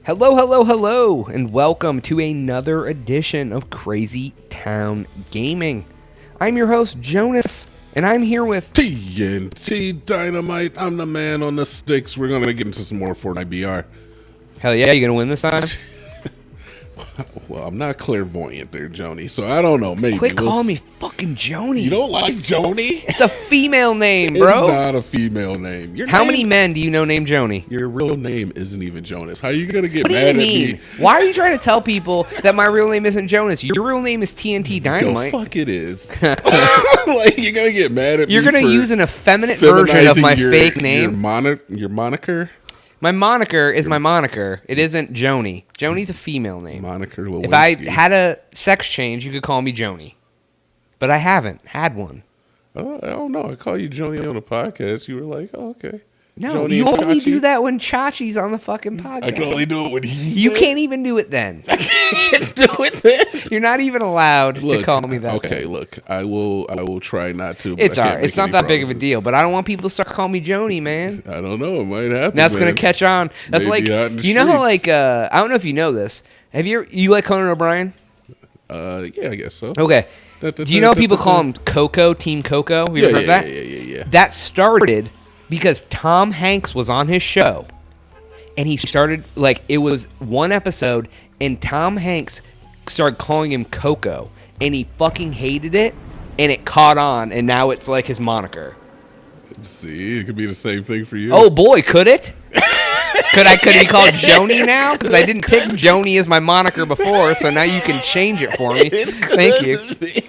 Hello, hello, hello, and welcome to another edition of Crazy Town Gaming. I'm your host, Jonas, and I'm here with TNT Dinomight. I'm the man on the sticks. We're going to get into some more Fortnite BR. Hell yeah, you gonna win this time? Well, I'm not clairvoyant there, Joni, so I don't know. Maybe. Quit calling me fucking Joni. You don't like Joni? It's a female name, bro. It's not a female name. How many men do you know named Joni? Your real name isn't even Jonas. How are you going to get What mad do you mean? at me? Why are you trying to tell people that my real name isn't Jonas? Your real name is TNT Dinomight. The fuck it is. Like, you're going to get mad at me. You're going to use an effeminate version of my fake name. Your moniker? My moniker is my moniker. It isn't Joni. Joni's a female name. Moniker Lewinsky. If I had a sex change, you could call me Joni. But I haven't had one. I don't know. I call you Joni on a podcast. You were like, oh, okay. No, Joni you and only Chachi? do that when Chachi's on the fucking podcast. I can only do it when he's You there. can't even do it then. I can't do it then. You're not even allowed to call me that. Okay, then. look, I will try not to. But It's I can't alright. make It's not any that big of a promises. deal. But I don't want people to start calling me Joni, man. I don't know. It might happen. That's man. gonna catch on. That's Maybe like out in the you know how streets. like I don't know if you know this. Have you like Conan O'Brien? Yeah, I guess so. Okay. Do you know people call him Coco, Team Coco? Have you ever heard that? Yeah. That started because Tom Hanks was on his show, and he started, like, it was one episode, and Tom Hanks started calling him Coco, and he fucking hated it, and it caught on, and now it's like his moniker. See, it could be the same thing for you. Oh boy, could it? Could it be called Joni now? Because I didn't pick Joni as my moniker before, so now you can change it for me. Thank you.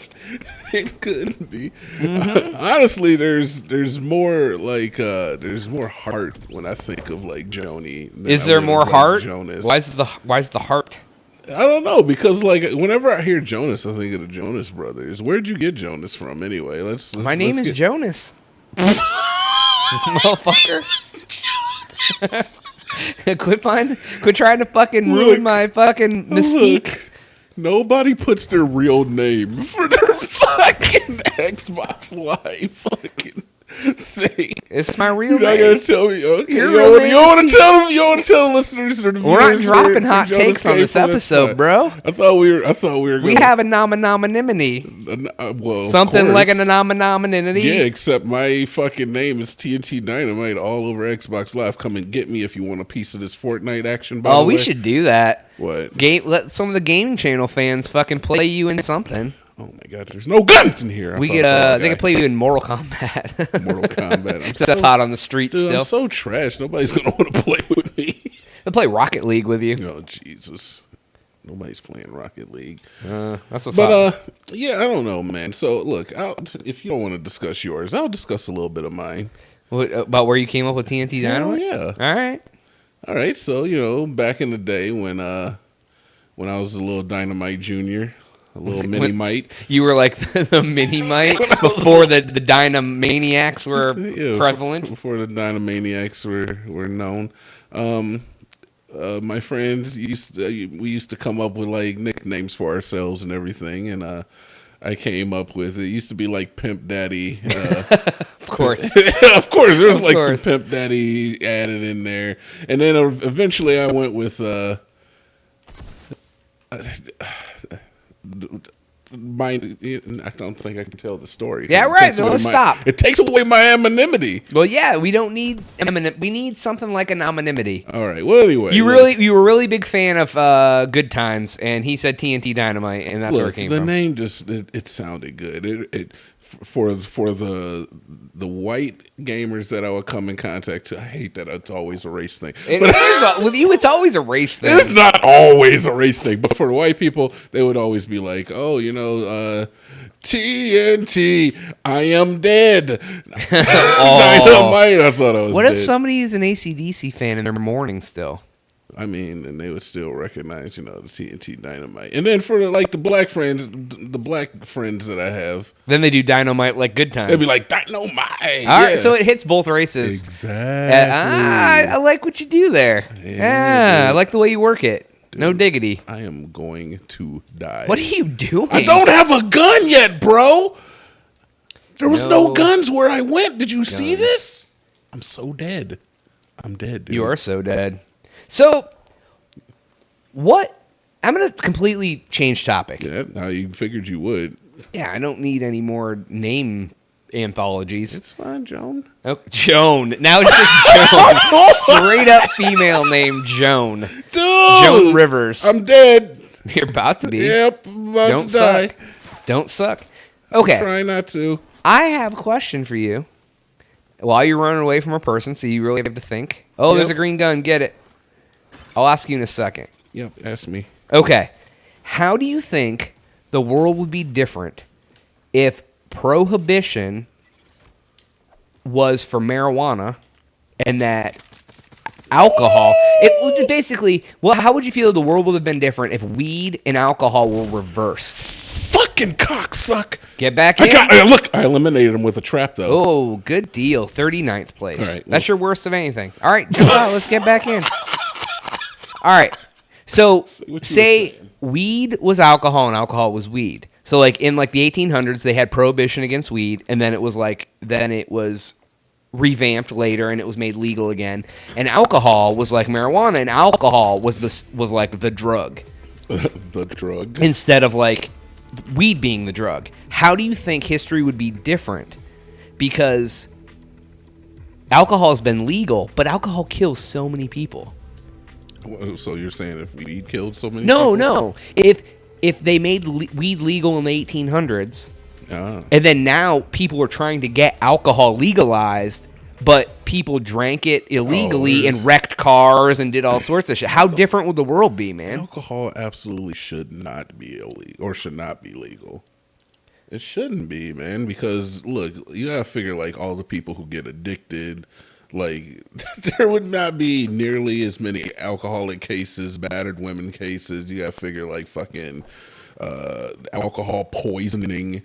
It could be. Honestly, there's more like there's more heart when I think of like Joni. than Is I there would more of, like, heart? Jonas. Why is the heart? I don't know, because like whenever I hear Jonas, I think of the Jonas Brothers. Where'd you get Jonas from anyway? My name is Jonas. Motherfucker. Quit trying to fucking ruin my fucking mystique. Look, nobody puts their real name for their fucking Xbox Live fucking thing. It's my real You're not name. gonna tell me, okay? Your You real don't name want is to tell them. You don't want to tell the listeners or the We're not viewers dropping where hot Jonas takes on came this from. episode, Fine. bro. I thought we were. We Gonna, have a nominity. well, Something of like a course. nominity. Yeah, except my fucking name is TNT Dinomight all over Xbox Live. Come and get me if you want a piece of this Fortnite action. By Oh, the we way. should do that. What? Let some of the gaming channel fans fucking play you in something. Oh my God! There's no guns in here. We could they could play you in Mortal Kombat. Mortal Kombat. That's hot on the street Dude, still. I'm so trash. Nobody's gonna want to play with me. They'll play Rocket League with you. Oh Jesus! Nobody's playing Rocket League. That's what's But up. yeah, I don't know, man. So look, if you don't want to discuss yours, I'll discuss a little bit of mine. What, about where you came up with TNT Dynamite? Yeah. All right. So back in the day when I was a little Dynamite Junior, a little mini mite. You were like the mini mite before the Dynamaniacs were prevalent. Before the Dynamaniacs were known. My friends we used to come up with like nicknames for ourselves and everything, and I came up with it used to be like Pimp Daddy. Of course. Of course, there's like course. some Pimp Daddy added in there, and then eventually I went with I don't think I can tell the story. Yeah, It right. takes No, away let's my- stop. It takes away my anonymity. Well, yeah, we don't need we need something like an anonymity. All right. Well, anyway, You were a really big fan of Good Times, and he said TNT Dynamite, and that's where it came the from. name just it sounded good. It for the white gamers that I would come in contact to. I hate that it's always a race thing. With you, it's always a race thing. It's not always a race thing, but for the white people, they would always be like, "Oh, TNT, I am dead." Dynamite. I thought I was. What dead. if somebody's an AC/DC fan and they're mourning still? I mean, and they would still recognize, the TNT Dynamite. And then for like the black friends that I have, Then they do Dynamite like Good Times. they'd be like Dynamite. All right, so it hits both races. Exactly. I like what you do there. Yeah, I like the way you work it. No diggity. I am going to die. What are you doing? I don't have a gun yet, bro. There was no guns where I went. Did you see this? I'm so dead. I'm dead, dude. You are so dead. So, what? I'm going to completely change topic. Yeah, now you figured you would. Yeah, I don't need any more name anthologies. It's fine, Joan. Oh, Joan. Now it's just Joan. Straight up female name Joan. Dude! Joan Rivers. I'm dead. You're about to be. Yep, I'm about Don't to die. suck. Don't suck. Okay. Try not to. I have a question for you. While you're running away from a person, so you really have to think. Oh, Yep. there's a green gun. Get it. I'll ask you in a second. Yep, ask me. Okay. How do you think the world would be different if prohibition was for marijuana and that alcohol... It would basically... Well, how would you feel the world would have been different if weed and alcohol were reversed? Fucking cocksuck. Get back in. Look, I eliminated him with a trap, though. Oh, good deal. 39th place. All right, That's your worst of anything. All right, let's get back in. All right. So, say weed was alcohol and alcohol was weed. So, like, in, like, the 1800s, they had prohibition against weed, and then it was revamped later, and it was made legal again. And alcohol was like marijuana, and alcohol was like the drug. The drug? Instead of, like, weed being the drug. How do you think history would be different? Because alcohol has been legal, but alcohol kills so many people. So you're saying if weed killed so many people? No. If they made weed legal in the 1800s, and then now people are trying to get alcohol legalized, but people drank it illegally and wrecked cars and did all sorts of shit. How different would the world be, man? Alcohol absolutely should not be illegal or should not be legal. It shouldn't be, man, because look, you gotta figure like all the people who get addicted, like there would not be nearly as many alcoholic cases, battered women cases. You gotta figure like fucking alcohol poisoning,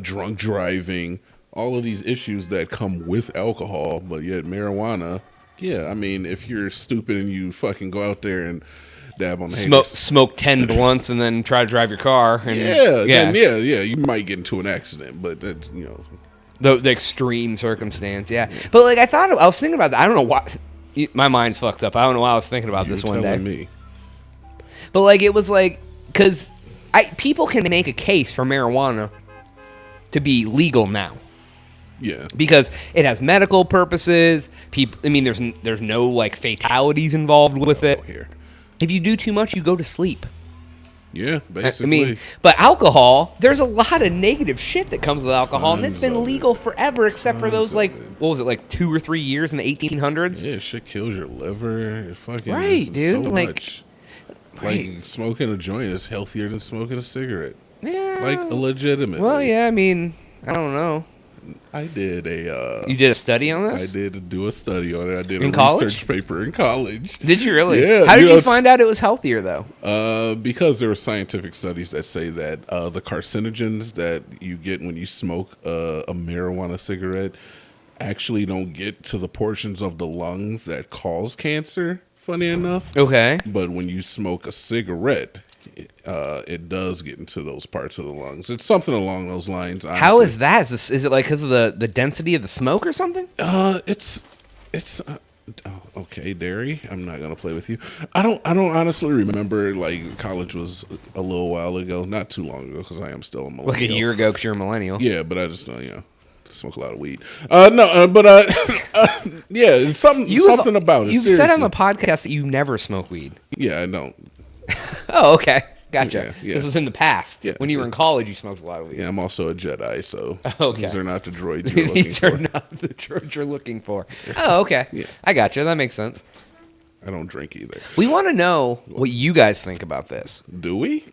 drunk driving, all of these issues that come with alcohol, but yet marijuana, yeah, I mean, if you're stupid and you fucking go out there and dab on the smoke 10 blunts and then try to drive your car. And, yeah, you might get into an accident, but that's, you know. The extreme circumstance, yeah. But, like, I was thinking about that. I don't know why. My mind's fucked up. I don't know why I was thinking about this one day. Me. But, like, it was like, because people can make a case for marijuana to be legal now. Yeah, because it has medical purposes. People, I mean, there's no like fatalities involved with it. Here. If you do too much, you go to sleep. Yeah, basically. I mean, but alcohol, there's a lot of negative shit that comes with alcohol, and it's been legal forever, except for those like, what was it, like 2 or 3 years in the 1800s? Yeah, shit kills your liver. It fucking right, dude. So like, much. Like smoking a joint is healthier than smoking a cigarette. Yeah. Like legitimate. Well, yeah. I mean, I don't know. I did You did a study on this? I did do a study on it. I did in a college? research paper in college. Did you really? Yeah. How did you find out it was healthier, though? Because there were scientific studies that say that the carcinogens that you get when you smoke a marijuana cigarette actually don't get to the portions of the lungs that cause cancer, funny enough. Okay. But when you smoke a cigarette, it does get into those parts of the lungs. It's something along those lines. Honestly. How is that? Is it like because of the density of the smoke or something? It's okay, Derry. I'm not gonna play with you. I don't honestly remember. Like college was a little while ago, not too long ago, because I am still a millennial. Like a year ago, because you're a millennial. Yeah, but I just don't, smoke a lot of weed. Yeah, it's something about it. You've seriously. said on the podcast that you never smoke weed. Yeah, I don't. Oh, okay. Gotcha. Yeah. This was in the past. Yeah. When you were in college, you smoked a lot of weed. Yeah, I'm also a Jedi, so okay. These are not the droids you're looking These for. are not the droids you're looking for. Oh, okay. Yeah. I gotcha. That makes sense. I don't drink either. We want to know what you guys think about this. Do we?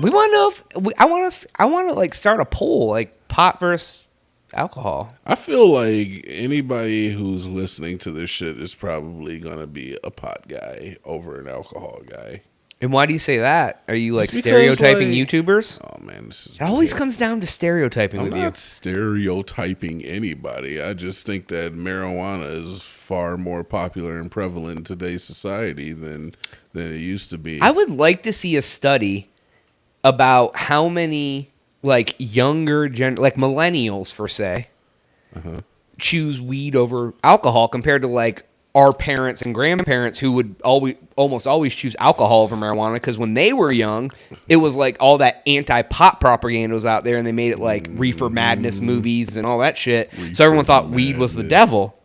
We want to know if I want to like start a poll, like pot versus alcohol. I feel like anybody who's listening to this shit is probably gonna be a pot guy over an alcohol guy. And why do you say that? Are you like It's because, stereotyping like- YouTubers? Oh man, this is It always comes down to stereotyping I'm with not you. stereotyping anybody. I just think that marijuana is far more popular and prevalent in today's society than it used to be. I would like to see a study about how many like younger like millennials, for say, choose weed over alcohol compared to like our parents and grandparents who would almost always choose alcohol over marijuana because when they were young, it was like all that anti-pop propaganda was out there and they made it like reefer madness movies and all that shit. So everyone thought weed was the devil.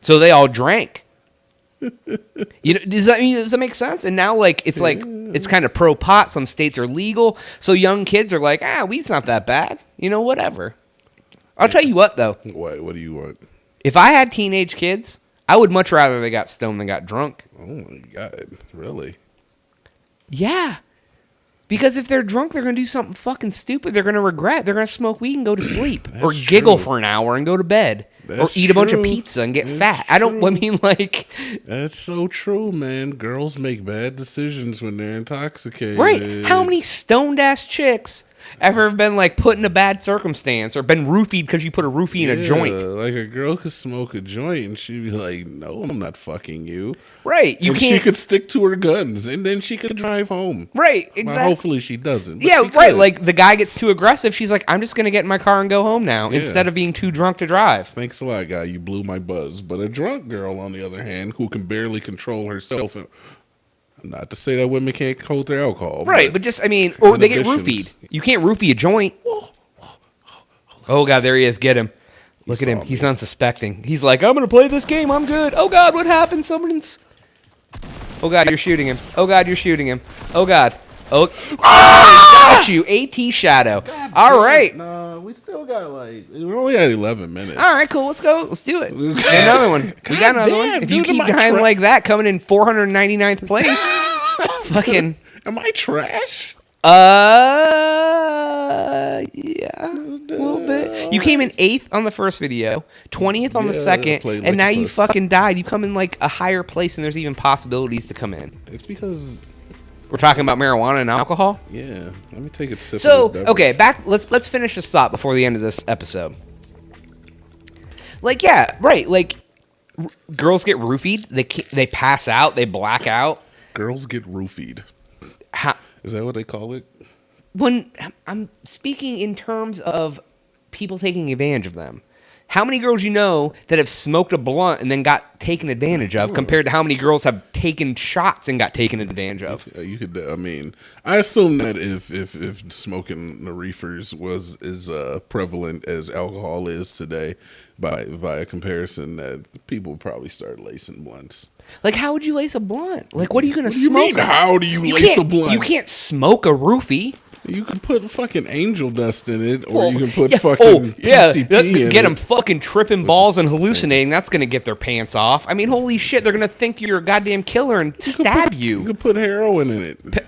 So they all drank. Does that make sense? And now like it's kind of pro pot. Some states are legal. So young kids are like, weed's not that bad. Whatever. I'll tell you what though. What do you want? If I had teenage kids, I would much rather they got stoned than got drunk. Oh my God, really? Yeah. Because if they're drunk, they're going to do something fucking stupid. They're going to regret. They're going to smoke weed and go to sleep. Or giggle for an hour and go to bed. Or eat a bunch of pizza and get fat. That's so true, man. Girls make bad decisions when they're intoxicated. Right. How many stoned-ass chicks ever been like put in a bad circumstance or been roofied because you put a roofie in a joint? Like a girl could smoke a joint and she'd be like, "No, I'm not fucking you." Right. She could stick to her guns and then she could drive home. Right. Exactly. Well, hopefully she doesn't. Yeah. Right. Like the guy gets too aggressive. She's like, "I'm just gonna get in my car and go home now instead of being too drunk to drive." Thanks a lot, guy. You blew my buzz. But a drunk girl, on the other hand, who can barely control herself. Not to say that women can't hold their alcohol. Right, but just, or they get roofied. You can't roofie a joint. Oh, God, there he is. Get him. Look at him. He's unsuspecting. He's like, I'm going to play this game. I'm good. Oh, God, what happened? Oh, God, you're shooting him. Oh, God, you're shooting him. Oh, God. Oh, got you. AT Shadow. All right. No, we still got we only had 11 minutes. All right, cool. Let's go. Let's do it. Another one. We got another one. If you keep dying like that, coming in 499th place, fucking. Am I trash? Yeah, a little bit. You came in 8th on the first video, 20th on the second, and now you fucking died. You come in like a higher place, and there's even possibilities to come in. It's because we're talking about marijuana and alcohol. Yeah, let me take a sip. So, okay, back. Let's finish this thought before the end of this episode. Like, yeah, right. Like, girls get roofied. They pass out. They black out. Girls get roofied. Is that what they call it? When I'm speaking in terms of people taking advantage of them. How many girls you know that have smoked a blunt and then got taken advantage of compared to how many girls have taken shots and got taken advantage of? You could. I assume that if smoking the reefers is as prevalent as alcohol is today, via comparison, that people would probably start lacing blunts. Like, how would you lace a blunt? Like, what are you going to smoke? Mean, how do you lace a blunt? You can't smoke a roofie. You can put fucking angel dust in it, or you can put fucking PCP in get them fucking tripping balls and hallucinating. That's going to get their pants off. I mean, holy shit, they're going to think you're a goddamn killer and stab you. You can put heroin in it.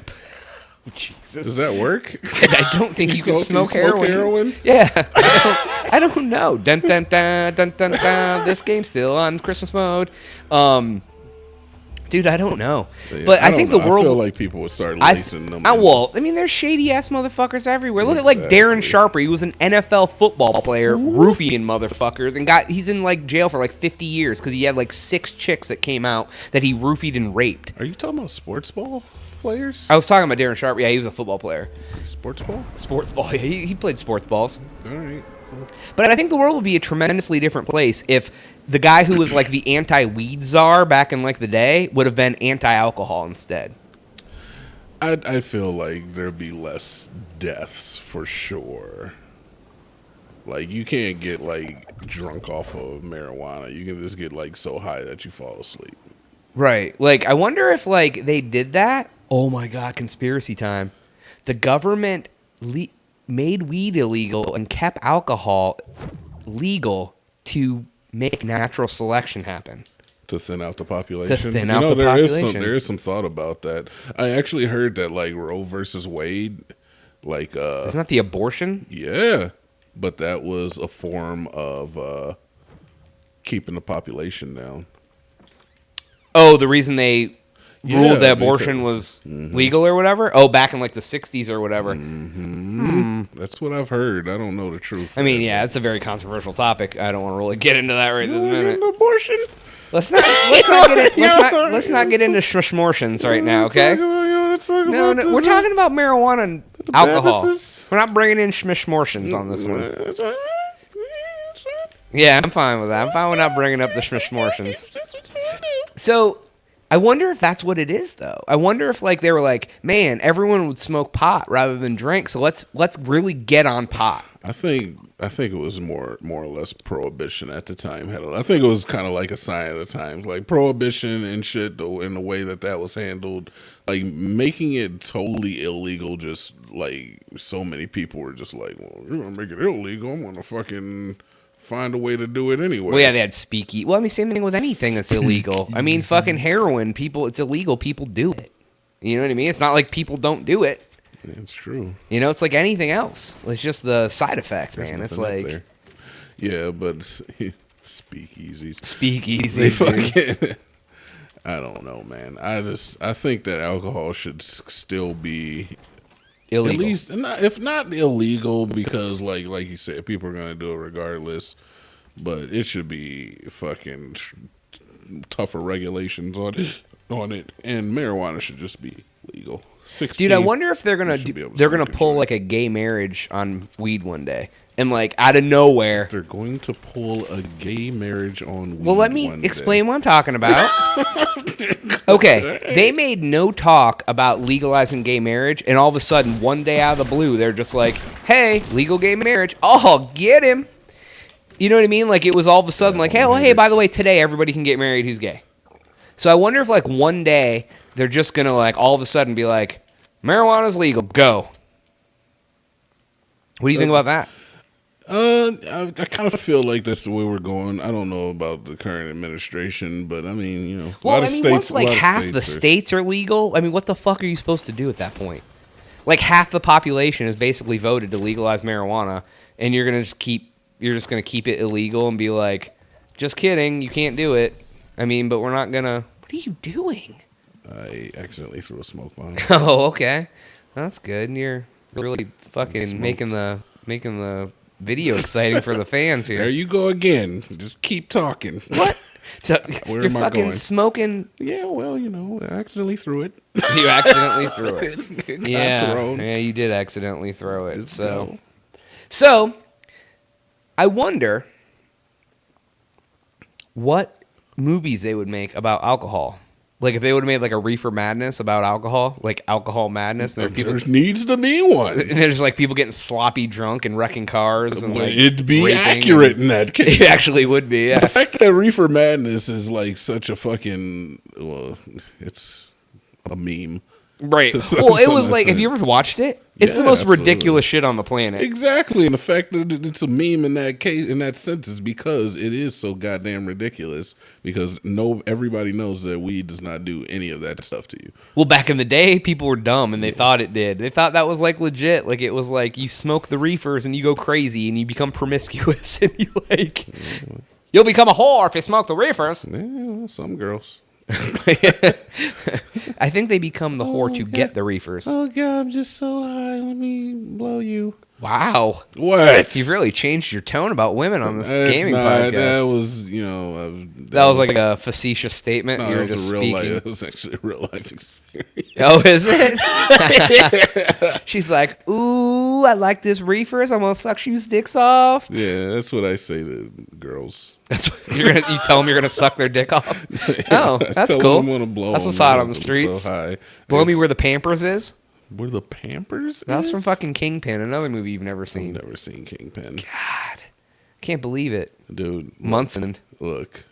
Jesus. Does that work? I don't think you can smoke heroin. Yeah. I don't know. Dun, dun, dun, dun, dun, dun. This game's still on Christmas mode. Dude, I don't know. Yeah, but I think the world... I feel like people would start lacing them. There's shady-ass motherfuckers everywhere. Look at, Darren Sharper. He was an NFL football player, roofing motherfuckers, and he's in, jail for, 50 years because he had, 6 chicks that came out that he roofied and raped. Are you talking about sports ball players? I was talking about Darren Sharper. Yeah, he was a football player. Sports ball? Sports ball. Yeah, he played sports balls. All right, cool. But I think the world would be a tremendously different place if the guy who was the anti-weed czar back in the day would have been anti-alcohol instead. I feel like there'd be less deaths for sure. You can't get drunk off of marijuana. You can just get so high that you fall asleep. Right. I wonder if they did that. Oh my God, conspiracy time. The government made weed illegal and kept alcohol legal to make natural selection happen. To thin out the population. There is some thought about that. I actually heard that Roe versus Wade, isn't that the abortion? Yeah, but that was a form of keeping the population down. Oh, the reason they ruled that abortion was legal or whatever. Oh, back in like the 60s or whatever. That's what I've heard. I don't know the truth. I mean, yeah, it's a very controversial topic. I don't want to really get into that right this minute. Abortion. Let's not get into schmortions right now, okay? No, we're talking about marijuana and alcohol. We're not bringing in schmortions on this one. Yeah, I'm fine with that. I'm fine with not bringing up the schmortions. So, I wonder if that's what it is, though. I wonder if, like, they were like, man, everyone would smoke pot rather than drink, so let's really get on pot. I think it was more or less prohibition at the time. I think it was kind of like a sign of the times, like prohibition and shit. Though in the way that was handled, like making it totally illegal. Just like so many people were just like, well, you're gonna make it illegal. I'm gonna fucking find a way to do it anyway. Well, yeah, they had speakeasy. Well, I mean, same thing with anything that's illegal. I mean, fucking heroin, it's illegal. People do it. You know what I mean? It's not like people don't do it. It's true. You know, it's like anything else. It's just the side effect, man. It's like, yeah, but speakeasies. Speakeasy. Fucking, I don't know, man. I think that alcohol should still be illegal. At least, if not illegal, because like you said, people are gonna do it regardless. But it should be fucking tougher regulations on it, and marijuana should just be legal. 16, dude, I wonder if they're gonna pull like a gay marriage on weed one day, and like out of nowhere they're going to pull a gay marriage on weed. Well, let me explain what I'm talking about. Okay, they made no talk about legalizing gay marriage, and all of a sudden, one day out of the blue, they're just like, "Hey, legal gay marriage! Oh, get him!" You know what I mean? Like it was all of a sudden like, "Hey, by the way, today everybody can get married who's gay." So I wonder if like one day they're just gonna like all of a sudden be like, marijuana's legal, go. What do you think about that? I kind of feel like that's the way we're going. I don't know about the current administration, but I mean, you know, once like half the states are legal, I mean, what the fuck are you supposed to do at that point? Like half the population has basically voted to legalize marijuana, and you're just gonna keep it illegal and be like, just kidding, you can't do it. I mean, but we're not gonna. What are you doing? I accidentally threw a smoke bomb. Oh, okay. That's good. You're really fucking making the video exciting for the fans here. There you go again. Just keep talking. What? So Where you're am I fucking going? Smoking. Yeah, well, you know, I accidentally threw it. You accidentally threw it. It got Yeah, thrown. yeah, you did accidentally throw it. Just So I wonder what movies they would make about alcohol. Like if they would have made like a Reefer Madness about alcohol, like Alcohol Madness. There needs to be one. And there's like people getting sloppy drunk and wrecking cars. And like it'd be accurate in that case. It actually would be, yeah. The fact that Reefer Madness is like such a fucking, well, it's a meme. Right. Well, it was like, have you ever watched it? It's the most ridiculous shit on the planet. Exactly. And the fact that it's a meme in that case, in that sense, is because it is so goddamn ridiculous. Because everybody knows that weed does not do any of that stuff to you. Well, back in the day, people were dumb and they thought it did. They thought that was like legit. Like it was like you smoke the reefers and you go crazy and you become promiscuous and you like, you'll become a whore if you smoke the reefers. Yeah, some girls. I think they become the whore to get the reefers. Oh God, I'm just so high. Let me blow you. Wow. What? You've really changed your tone about women on this gaming podcast. That was, you know, that was like a facetious statement. No, you were it was just a real speaking. life. It was actually a real life experience. Oh, is it? She's like, ooh, I like this reefers. I'm gonna suck you dicks off. Yeah, that's what I say to girls. That's what you tell them you're gonna suck their dick off. Oh, that's cool. That's what's hot on the streets. So blow me where the Pampers is. Where the Pampers? That's from fucking Kingpin, another movie you've never seen. I've never seen Kingpin. God, can't believe it, dude. Munson. Look,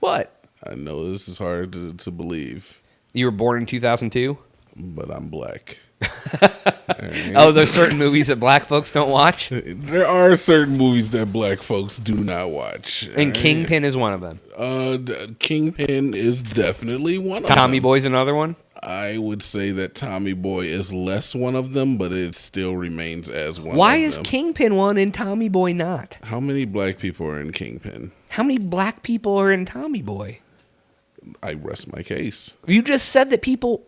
what? I know this is hard to believe. You were born in 2002, but I'm black. Right. Oh, there's certain movies that black folks don't watch. There are certain movies that black folks do not watch, and Kingpin is one of them. Kingpin is definitely one of them. Tommy Boy's another one. I would say that Tommy Boy is less one of them, but it still remains as one. Why is Kingpin one and Tommy Boy not? How many black people are in Kingpin? How many black people are in Tommy Boy? I rest my case. You just said that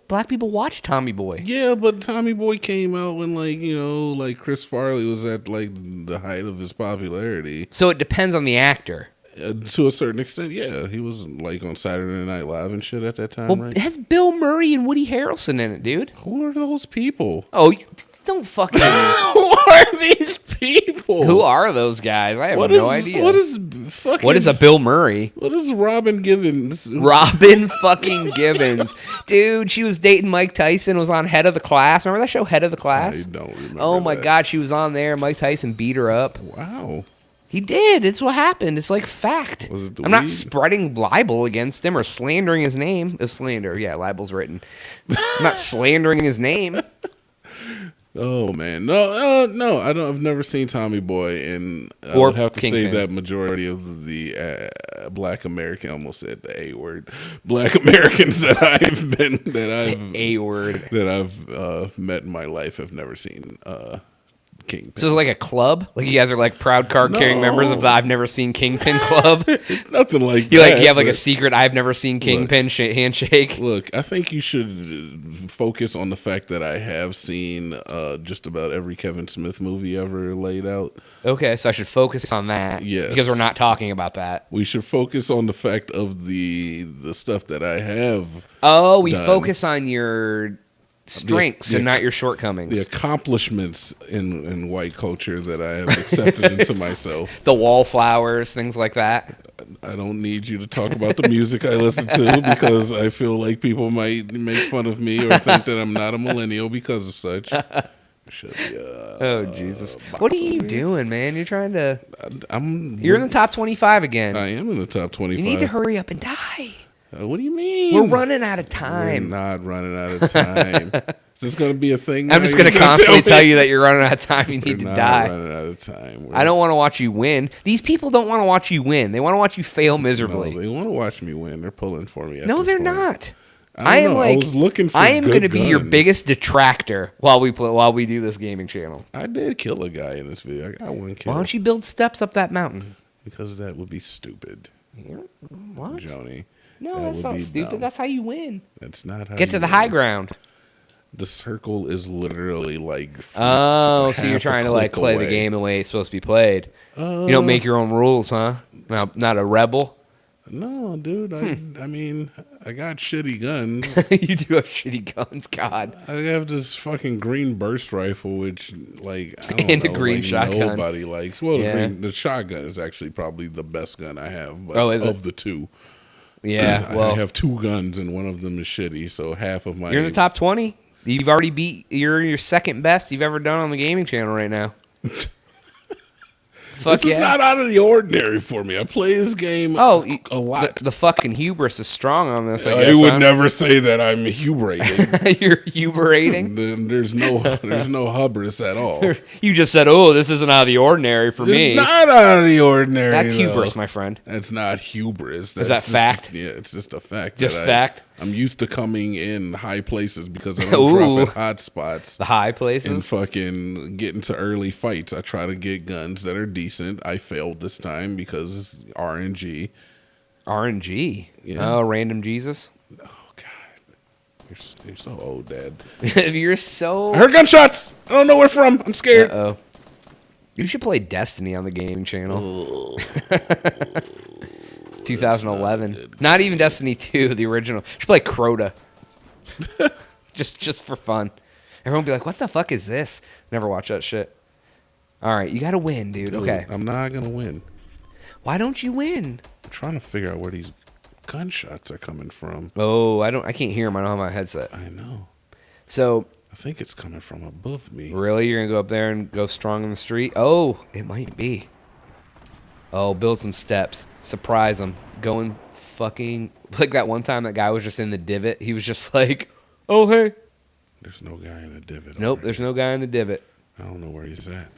black people watch Tommy Boy. Yeah, but Tommy Boy came out when, like Chris Farley was at, like, the height of his popularity. So it depends on the actor. To a certain extent, yeah. He was, like, on Saturday Night Live and shit at that time, Well, right? it has Bill Murray and Woody Harrelson in it, dude. Who are those people? Oh, don't fucking... Who are these people? Who are those guys? I have no idea. What is a Bill Murray? What is Robin Givens? Robin fucking Givens. Dude, she was dating Mike Tyson, was on Head of the Class. Remember that show, Head of the Class? I don't remember. Oh my God, she was on there. Mike Tyson beat her up. Wow. He did. It's what happened. It's like fact. Was it the I'm not weed? spreading libel against him or slandering his name. It's slander. Yeah, libel's written. I'm not slandering his name. Oh man, no! I've never seen Tommy Boy, and I Or would have to say Kingpin. that majority of the Black American, almost said the A word, Black Americans that I've met in my life have never seen Kingpin. So it's like a club? Like you guys are like proud card-carrying members of the I've Never Seen Kingpin club? Nothing like You that. have like a secret I've Never Seen Kingpin handshake? Look, I think you should focus on the fact that I have seen just about every Kevin Smith movie ever laid out. Okay, so I should focus on that. Yes. Because we're not talking about that. We should focus on the fact of the stuff that I have. Oh, we done. focus on your strengths and not your shortcomings. The accomplishments in white culture that I have accepted into myself. The wallflowers, things like that. I don't need you to talk about the music I listen to because I feel like people might make fun of me or think that I'm not a millennial because of such. Should be, Oh, Jesus. What are you doing, man? You're trying to... You're in the top 25 again. I am in the top 25. You need to hurry up and die. What do you mean? We're running out of time. We're not running out of time. Is this going to be a thing? I'm just going to constantly tell you that you're running out of time. You need to die. We're running out of time. I don't want to watch you win. These people don't want to watch you win. They want to watch you fail miserably. No, they want to watch me win. They're pulling for me. No, they're not. I was looking for I am going to good be your guns. biggest detractor while we do this gaming channel. I did kill a guy in this video. I got one kill. Why don't you build steps up that mountain? Because that would be stupid. What? Joni. No, that's not stupid. Dumb. That's how you win. That's not how Get you to the win. high ground. The circle is literally like Oh, so you're half a trying to like click play away. the game the way it's supposed to be played. You don't make your own rules, huh? No, not a rebel. No, dude. I mean, I got shitty guns. You do have shitty guns, God. I have this fucking green burst rifle, which, like, I don't And know, a green like, shotgun. nobody likes. Well, Yeah. the shotgun is actually probably the best gun I have, but Oh, is it? of the two. Yeah, well, I have two guns, and one of them is shitty, so half of my... you're in the top 20. You've already beat. You're your second best you've ever done on the gaming channel right now. Fuck This is not out of the ordinary for me. I play this game a lot. The fucking hubris is strong on this. I would never say that I'm huberating. You're huberating. There's no hubris at all. You just said, "Oh, this isn't out of the ordinary for me." It's not out of the ordinary. That's though. hubris, my friend. That's not hubris. Is That's that fact? Yeah, it's just a fact. Just fact. I'm used to coming in high places because I don't drop at hot spots. The high And places. fucking get into early fights. I try to get guns that are decent. I failed this time because RNG. RNG. Yeah. Oh, random Jesus. Oh, God. You're so old, Dad. You're so. I heard gunshots. I don't know where from. I'm scared. Uh-oh. You should play Destiny on the gaming channel. 2011. Not even Destiny 2, the original. You should play Crota. just for fun. Everyone will be like, what the fuck is this? Never watch that shit. All right, you got to win, dude. Okay. I'm not going to win. Why don't you win? I'm trying to figure out where these gunshots are coming from. Oh, I can't hear them. I don't have my headset. I know. So, I think it's coming from above me. really? You're going to go up there and go strong in the street? Oh, it might be. Oh, build some steps. Surprise them. Going fucking... Like that one time that guy was just in the divot. He was just like, oh, hey. There's no guy in a divot. Nope, over there's here. no guy in the divot. I don't know where he's at.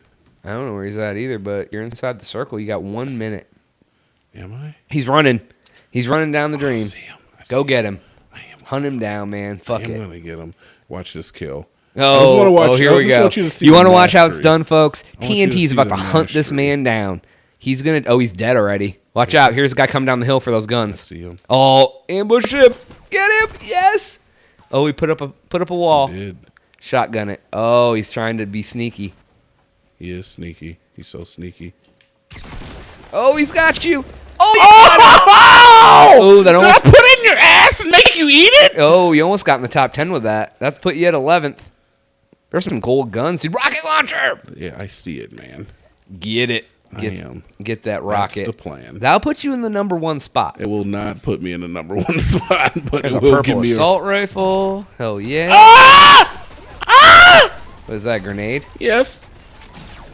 I don't know where he's at either, but you're inside the circle. You got 1 minute. Am I? He's running. He's running down the I dream. see him. Go get him. I am. Hunt him down, man. Fuck I'm it. going to get him. Watch this kill. Oh, here we go. You want to watch how it's mastery. done, folks? I want you to TNT is see about the to hunt this mastery. man down. He's going to... Oh, he's dead already. Watch out. Here's a guy coming down the hill for those I guns. see him. Oh, ambush him. Get him. Yes. Oh, he put up a wall. He did. Shotgun it. Oh, he's trying to be sneaky. He is sneaky. He's so sneaky. Oh, he's got you. Oh! Oh, that Did almost I put it in your ass and make you eat it? Oh, you almost got in the top 10 with that. That's put you at 11th. There's some gold guns, dude. Rocket launcher. Yeah, I see it, man. Get it. Get that rocket. That's the plan. That'll put you in the number 1 spot. It will not put me in the number 1 spot, but There's it a will give purple me assault rifle. Hell yeah. Ah! Ah! What is that, grenade? Yes.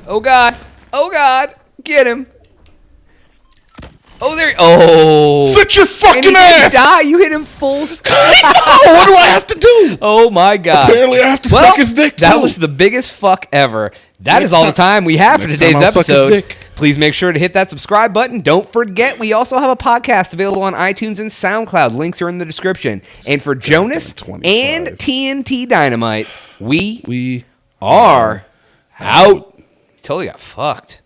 Oh, God. Oh, God. Get him. Oh, there. Oh. Sit your And fucking he didn't ass. die. You hit him full stop. What do I have to do? Oh, my God. Apparently I have to suck his dick, That too. was the biggest fuck ever. That Next is all the time we have for next today's time I'll suck his episode. dick. Please make sure to hit that subscribe button. Don't forget, we also have a podcast available on iTunes and SoundCloud. Links are in the description. And for Jonas 25. and TNT Dinomight, we We are out. Totally got fucked.